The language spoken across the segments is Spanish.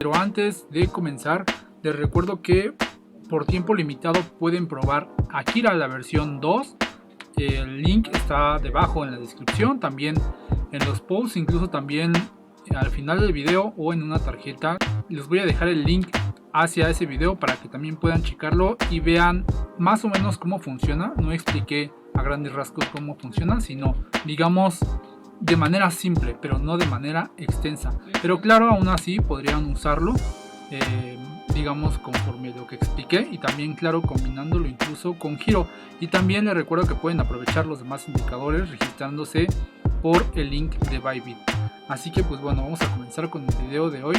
Pero antes de comenzar, les recuerdo que por tiempo limitado pueden probar Akira la versión 2. El link está debajo en la descripción, también en los posts, incluso también al final del video o en una tarjeta. Les voy a dejar el link hacia ese video para que también puedan checarlo y vean más o menos cómo funciona. No expliqué a grandes rasgos cómo funciona, sino digamos de manera simple, pero no de manera extensa. Pero claro, aún así podrían usarlo, digamos conforme lo que expliqué, y también claro combinándolo incluso con Hiro. Y también les recuerdo que pueden aprovechar los demás indicadores registrándose por el link de Bybit. Así que pues bueno, vamos a comenzar con el video de hoy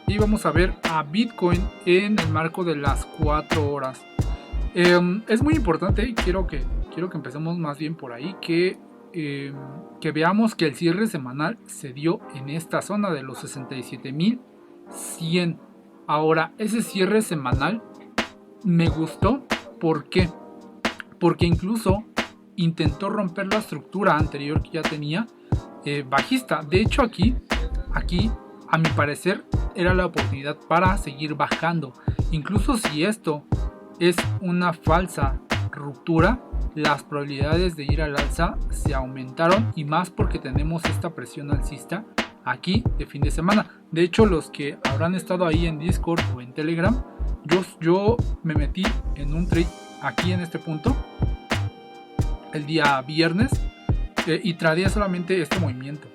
y vamos a ver a Bitcoin en el marco de las 4 horas. Es muy importante y quiero que empecemos más bien por ahí, que veamos que el cierre semanal se dio en esta zona de los 67.100. Ahora, ese cierre semanal me gustó. ¿Por qué? Porque incluso intentó romper la estructura anterior que ya tenía bajista. De hecho, aquí a mi parecer era la oportunidad para seguir bajando. Incluso si esto es una falsa ruptura, las probabilidades de ir al alza se aumentaron, y más porque tenemos esta presión alcista aquí de fin de semana. De hecho, los que habrán estado ahí en Discord o en Telegram, yo me metí en un trade aquí en este punto el día viernes y tradeé solamente este movimiento,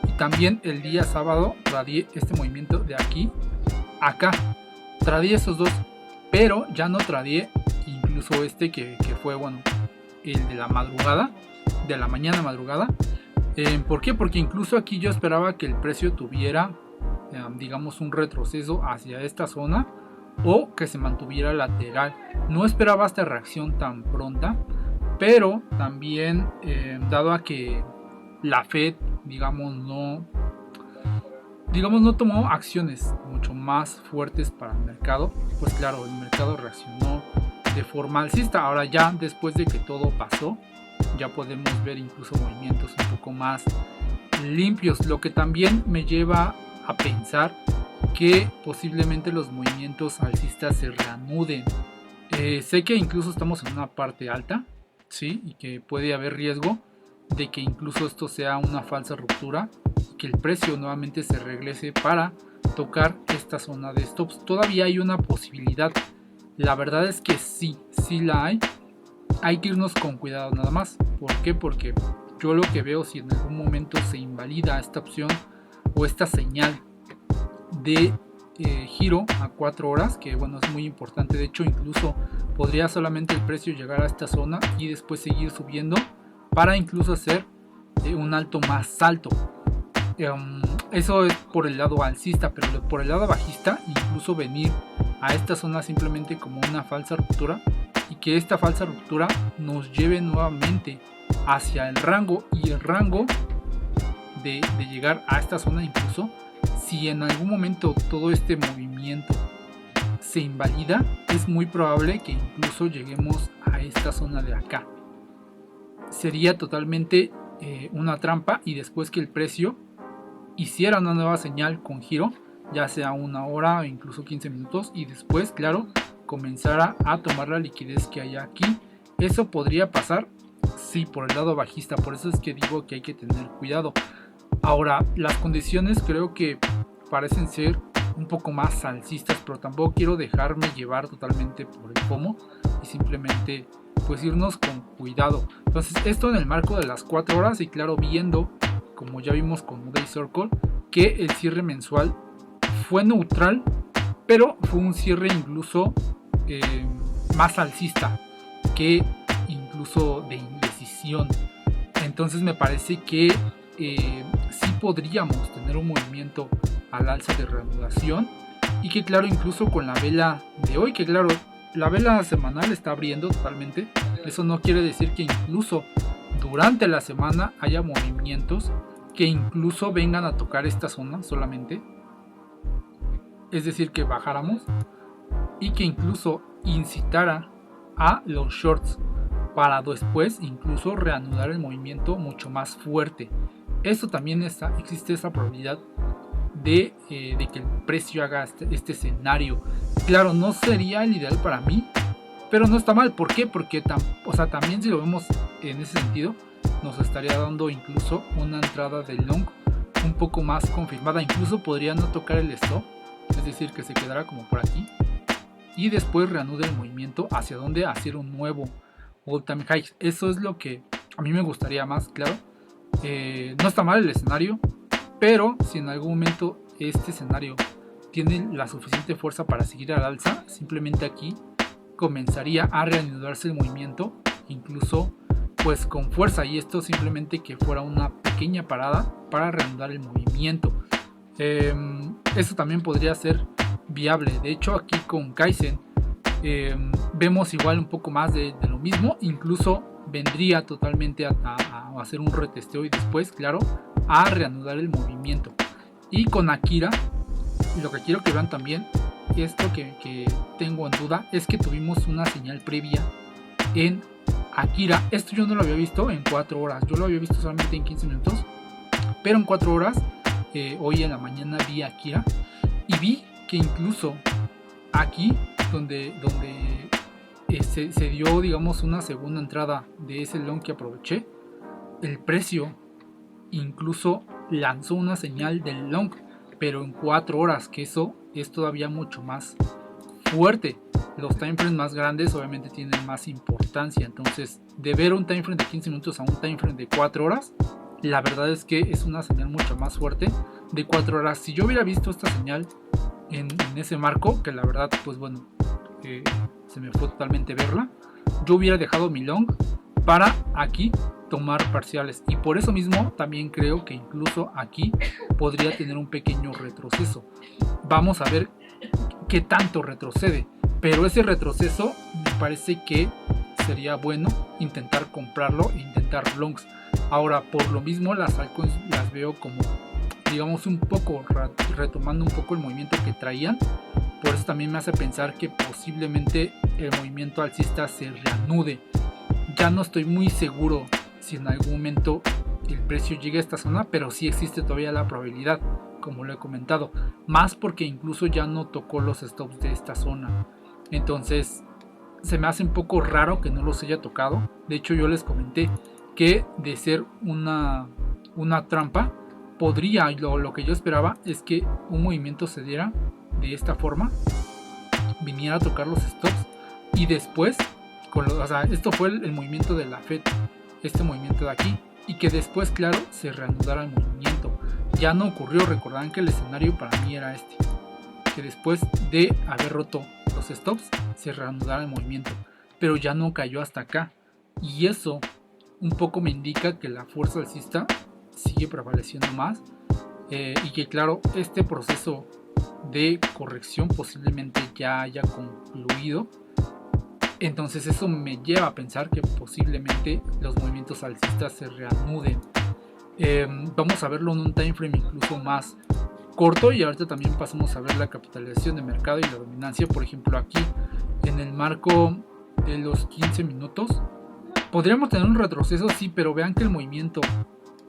y también el día sábado tradeé este movimiento de aquí a acá. Tradeé esos dos, pero ya no tradeé incluso este que fue, bueno, el de la madrugada, de la mañana madrugada. ¿Por qué? Porque incluso aquí yo esperaba que el precio tuviera digamos un retroceso hacia esta zona o que se mantuviera lateral. No esperaba esta reacción tan pronta, pero también dado a que la Fed digamos no tomó acciones mucho más fuertes para el mercado, pues claro, el mercado reaccionó de forma alcista. Ahora ya después de que todo pasó, ya podemos ver incluso movimientos un poco más limpios, lo que también me lleva a pensar que posiblemente los movimientos alcistas se reanuden. Sé que incluso estamos en una parte alta, sí, y que puede haber riesgo de que incluso esto sea una falsa ruptura, que el precio nuevamente se regrese para tocar esta zona de stops. Todavía hay una posibilidad. La verdad es que sí la hay. Hay que irnos con cuidado nada más. ¿Por qué? Porque yo lo que veo, si en algún momento se invalida esta opción o esta señal de giro a 4 horas, que bueno, es muy importante. De hecho, incluso podría solamente el precio llegar a esta zona y después seguir subiendo para incluso hacer un alto más alto. Eso es por el lado alcista, pero por el lado bajista, incluso venir a esta zona simplemente como una falsa ruptura, y que esta falsa ruptura nos lleve nuevamente hacia el rango, y el rango de llegar a esta zona, incluso si en algún momento todo este movimiento se invalida, es muy probable que incluso lleguemos a esta zona de acá. Sería totalmente una trampa, y después que el precio hiciera una nueva señal con giro, ya sea 1 hora o incluso 15 minutos, y después claro comenzara a tomar la liquidez que hay aquí. Eso podría pasar, sí, por el lado bajista. Por eso es que digo que hay que tener cuidado. Ahora, las condiciones creo que parecen ser un poco más alcistas, pero tampoco quiero dejarme llevar totalmente por el FOMO y simplemente pues irnos con cuidado. Entonces, esto en el marco de las 4 horas, y claro, viendo, como ya vimos con Moody Circle, que el cierre mensual fue neutral, pero fue un cierre incluso más alcista que incluso de indecisión. Entonces me parece que sí podríamos tener un movimiento al alza de reanudación, y que claro, incluso con la vela de hoy, que claro, la vela semanal está abriendo totalmente. Eso no quiere decir que incluso durante la semana haya movimientos que incluso vengan a tocar esta zona solamente, es decir, que bajáramos y que incluso incitara a los shorts para después incluso reanudar el movimiento mucho más fuerte. Esto también existe esa probabilidad de que el precio haga este escenario. Claro, no sería el ideal para mí, pero no está mal. ¿Por qué? Porque también si lo vemos en ese sentido, nos estaría dando incluso una entrada del long un poco más confirmada. Incluso podría no tocar el stop, es decir, que se quedara como por aquí y después reanude el movimiento hacia donde hacer un nuevo all time high. Eso es lo que a mí me gustaría más, claro. No está mal el escenario, pero si en algún momento este escenario tiene la suficiente fuerza para seguir al alza, simplemente aquí comenzaría a reanudarse el movimiento, incluso pues con fuerza, y esto simplemente que fuera una pequeña parada para reanudar el movimiento. Eso también podría ser viable. De hecho, aquí con Kaizen vemos igual un poco más de lo mismo. Incluso vendría totalmente a hacer un retesteo y después, claro, a reanudar el movimiento. Y con Akira, lo que quiero que vean también, esto que tengo en duda, es que tuvimos una señal previa en Akira. Esto yo no lo había visto en 4 horas, yo lo había visto solamente en 15 minutos, pero en 4 horas, hoy en la mañana vi Akira y vi que incluso aquí, donde se dio, digamos, una segunda entrada de ese long que aproveché, el precio incluso lanzó una señal del long, pero en 4 horas, que eso es todavía mucho más fuerte. Los timeframes más grandes obviamente tienen más importancia, entonces de ver un timeframe de 15 minutos a un timeframe de 4 horas, la verdad es que es una señal mucho más fuerte de 4 horas. Si yo hubiera visto esta señal en ese marco, que la verdad pues bueno, se me fue totalmente verla, yo hubiera dejado mi long para aquí tomar parciales, y por eso mismo también creo que incluso aquí podría tener un pequeño retroceso. Vamos a ver qué tanto retrocede, pero ese retroceso me parece que sería bueno intentar comprarlo e intentar longs. Ahora, por lo mismo, las altcoins las veo como, digamos, un poco retomando un poco el movimiento que traían. Por eso también me hace pensar que posiblemente el movimiento alcista se reanude. Ya no estoy muy seguro si en algún momento el precio llegue a esta zona, pero sí existe todavía la probabilidad, como lo he comentado, más porque incluso ya no tocó los stops de esta zona. Entonces se me hace un poco raro que no los haya tocado. De hecho, yo les comenté que de ser una trampa, podría, lo que yo esperaba es que un movimiento se diera de esta forma, viniera a tocar los stops y después, esto fue el movimiento de la FED, este movimiento de aquí, y que después, claro, se reanudara el movimiento. Ya no ocurrió. Recordarán que el escenario para mí era este, que después de haber roto los stops se reanudara el movimiento, pero ya no cayó hasta acá, y eso un poco me indica que la fuerza alcista sigue prevaleciendo más, y que claro, este proceso de corrección posiblemente ya haya concluido. Entonces eso me lleva a pensar que posiblemente los movimientos alcistas se reanuden. Vamos a verlo en un time frame incluso más corto, y ahorita también pasamos a ver la capitalización de mercado y la dominancia. Por ejemplo, aquí en el marco de los 15 minutos podríamos tener un retroceso, sí, pero vean que el movimiento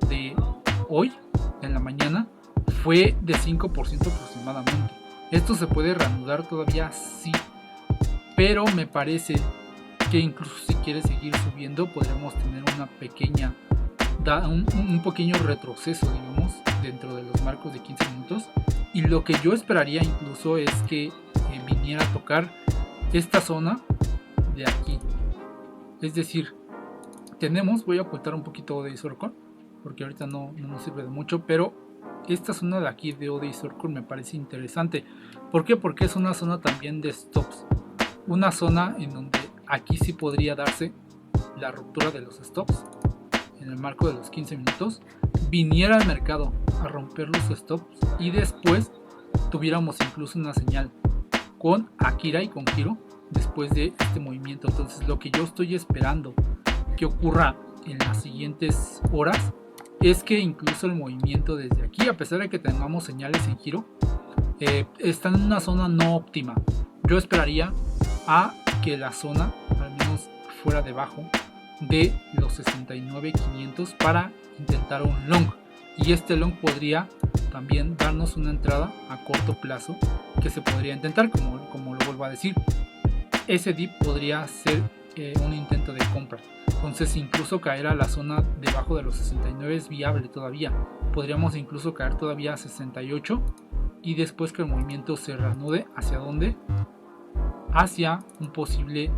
de hoy en la mañana fue de 5% aproximadamente. Esto se puede reanudar todavía, sí, pero me parece que incluso si quiere seguir subiendo podremos tener una pequeña un pequeño retroceso, digamos, dentro de los marcos de 15 minutos, y lo que yo esperaría incluso es que viniera a tocar esta zona de aquí. Es decir, voy a ocultar un poquito ODI Circle porque ahorita no nos sirve de mucho, pero esta zona de aquí de ODI Circle me parece interesante. ¿Por qué? Porque es una zona también de stops, una zona en donde aquí sí podría darse la ruptura de los stops en el marco de los 15 minutos, viniera al mercado a romper los stops y después tuviéramos incluso una señal con Akira y con Giro después de este movimiento. Entonces lo que yo estoy esperando que ocurra en las siguientes horas es que incluso el movimiento desde aquí, a pesar de que tengamos señales en Giro, está en una zona no óptima. Yo esperaría a que la zona al menos fuera debajo de los 69.500 para intentar un long, y este long podría también darnos una entrada a corto plazo que se podría intentar, como lo vuelvo a decir. Ese dip podría ser un intento de compra. Entonces incluso caer a la zona debajo de los 69 es viable todavía. Podríamos incluso caer todavía a 68 y después que el movimiento se reanude. ¿Hacia dónde? Hacia un posible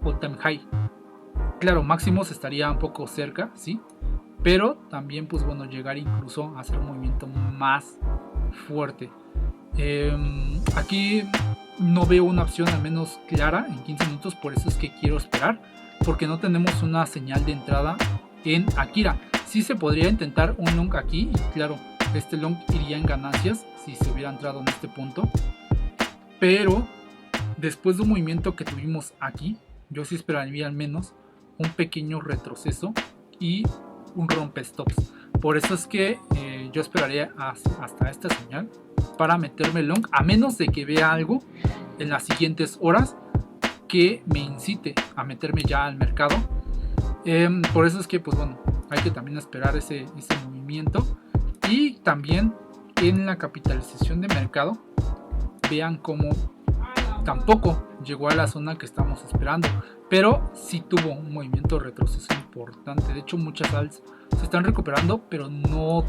all time high. Claro, máximos estaría un poco cerca, ¿sí? Pero también pues bueno, llegar incluso a hacer un movimiento más fuerte. Aquí no veo una opción al menos clara en 15 minutos, por eso es que quiero esperar, porque no tenemos una señal de entrada en Akira. Sí se podría intentar un long aquí y claro, este long iría en ganancias si se hubiera entrado en este punto, pero después de un movimiento que tuvimos aquí, yo sí esperaría al menos un pequeño retroceso y un rompestops. Por eso es que yo esperaría hasta esta señal para meterme long, a menos de que vea algo en las siguientes horas que me incite a meterme ya al mercado. Por eso es que pues bueno, hay que también esperar ese movimiento. Y también en la capitalización de mercado vean cómo tampoco llegó a la zona que estamos esperando, pero sí tuvo un movimiento retroceso importante. De hecho muchas alts se están recuperando, pero no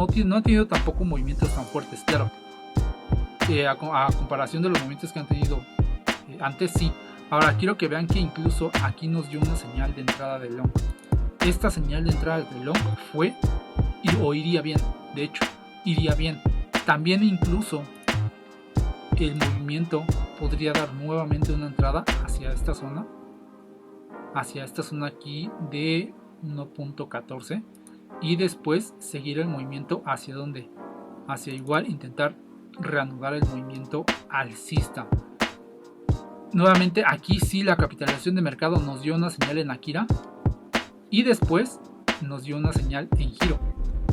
ha tenido tampoco movimientos tan fuertes, claro, a comparación de los movimientos que han tenido antes, sí. Ahora quiero que vean que incluso aquí nos dio una señal de entrada de long. Esta señal de entrada de long fue o iría bien, de hecho iría bien. También incluso el movimiento podría dar nuevamente una entrada hacia esta zona aquí de 1.14 y después seguir el movimiento hacia donde, hacia igual intentar reanudar el movimiento alcista. Nuevamente aquí sí la capitalización de mercado nos dio una señal en Akira y después nos dio una señal en giro.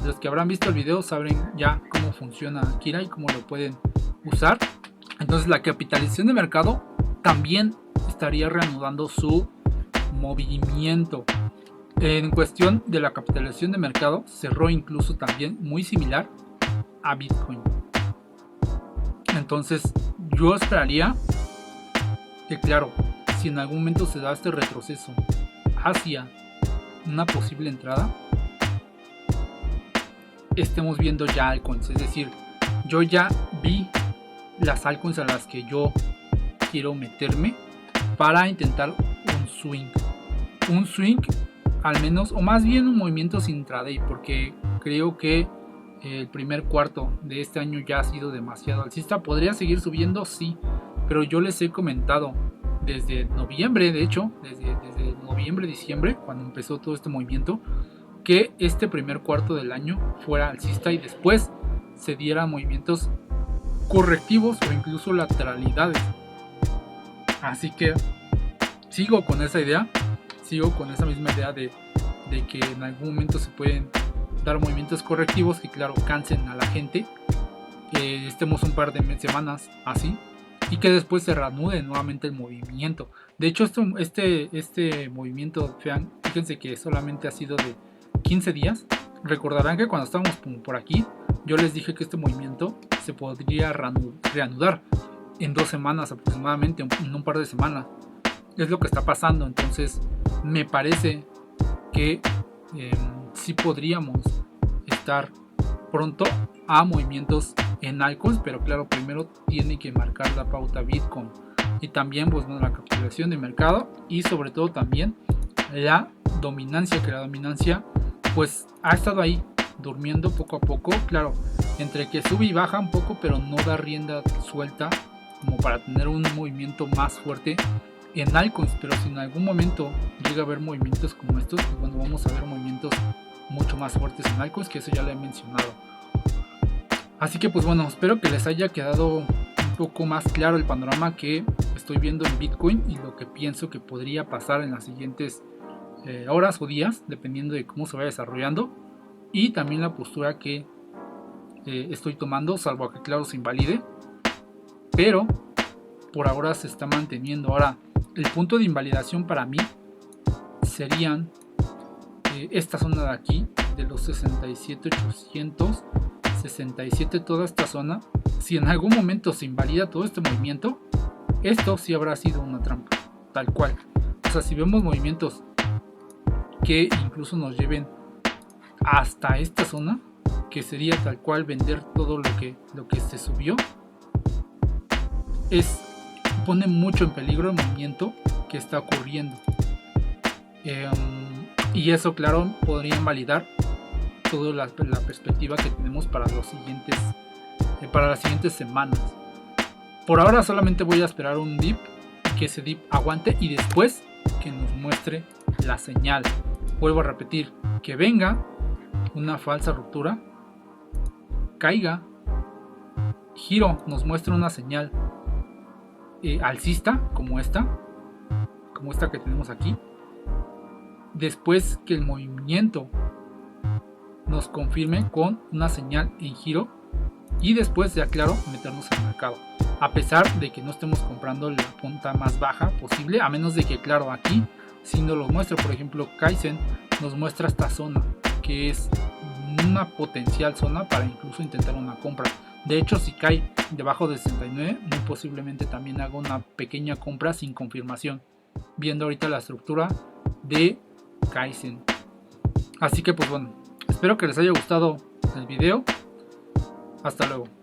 Los que habrán visto el video saben ya cómo funciona Akira y cómo lo pueden usar. Entonces la capitalización de mercado también estaría reanudando su movimiento. En cuestión de la capitalización de mercado, cerró incluso también muy similar a Bitcoin. Entonces yo esperaría que claro, si en algún momento se da este retroceso hacia una posible entrada, estemos viendo ya altcoins. Es decir, yo ya vi las altcoins a las que yo quiero meterme para intentar un swing al menos, o más bien un movimiento intraday, porque creo que el primer cuarto de este año ya ha sido demasiado alcista. Podría seguir subiendo, sí, pero yo les he comentado desde noviembre, de hecho desde noviembre, diciembre, cuando empezó todo este movimiento, que este primer cuarto del año fuera alcista y después se dieran movimientos correctivos o incluso lateralidades. Así que sigo con esa idea, sigo con esa misma idea de que en algún momento se pueden dar movimientos correctivos que claro cansen a la gente, estemos un par de semanas así y que después se reanude nuevamente el movimiento. De hecho este movimiento, fíjense que solamente ha sido de 15 días. Recordarán que cuando estábamos por aquí yo les dije que este movimiento se podría reanudar en 2 semanas aproximadamente, en un par de semanas. Es lo que está pasando. Entonces me parece que sí podríamos estar pronto a movimientos en altcoins, pero claro, primero tiene que marcar la pauta Bitcoin y también pues la capitalización de mercado y sobre todo también la dominancia, que la dominancia pues ha estado ahí durmiendo poco a poco, claro, entre que sube y baja un poco, pero no da rienda suelta como para tener un movimiento más fuerte en altcoins. Pero si en algún momento llega a haber movimientos como estos, pues bueno, vamos a ver movimientos mucho más fuertes en altcoins, que eso ya lo he mencionado. Así que pues bueno, espero que les haya quedado un poco más claro el panorama que estoy viendo en Bitcoin y lo que pienso que podría pasar en las siguientes horas o días, dependiendo de cómo se vaya desarrollando, y también la postura que estoy tomando, salvo que claro se invalide, pero por ahora se está manteniendo. Ahora, el punto de invalidación para mí serían esta zona de aquí, de los 67.800, 67 toda esta zona, si en algún momento se invalida todo este movimiento, esto sí habrá sido una trampa, tal cual. O sea, si vemos movimientos que incluso nos lleven hasta esta zona, que sería tal cual vender todo lo que se subió, pone mucho en peligro el movimiento que está ocurriendo. Y eso, claro, podría invalidar toda la perspectiva que tenemos para las siguientes semanas. Por ahora solamente voy a esperar un dip, que ese dip aguante y después que nos muestre la señal. Vuelvo a repetir, que venga una falsa ruptura, caiga, giro, nos muestre una señal alcista como esta que tenemos aquí. Después que el movimiento nos confirme con una señal en giro y después, ya claro, meternos al mercado, a pesar de que no estemos comprando la punta más baja posible, a menos de que, claro, aquí si nos lo muestra, por ejemplo, Kaizen nos muestra esta zona que es una potencial zona para incluso intentar una compra. De hecho, si cae debajo de 69, muy posiblemente también haga una pequeña compra sin confirmación, viendo ahorita la estructura de Kaizen. Así que pues bueno, espero que les haya gustado el video. Hasta luego.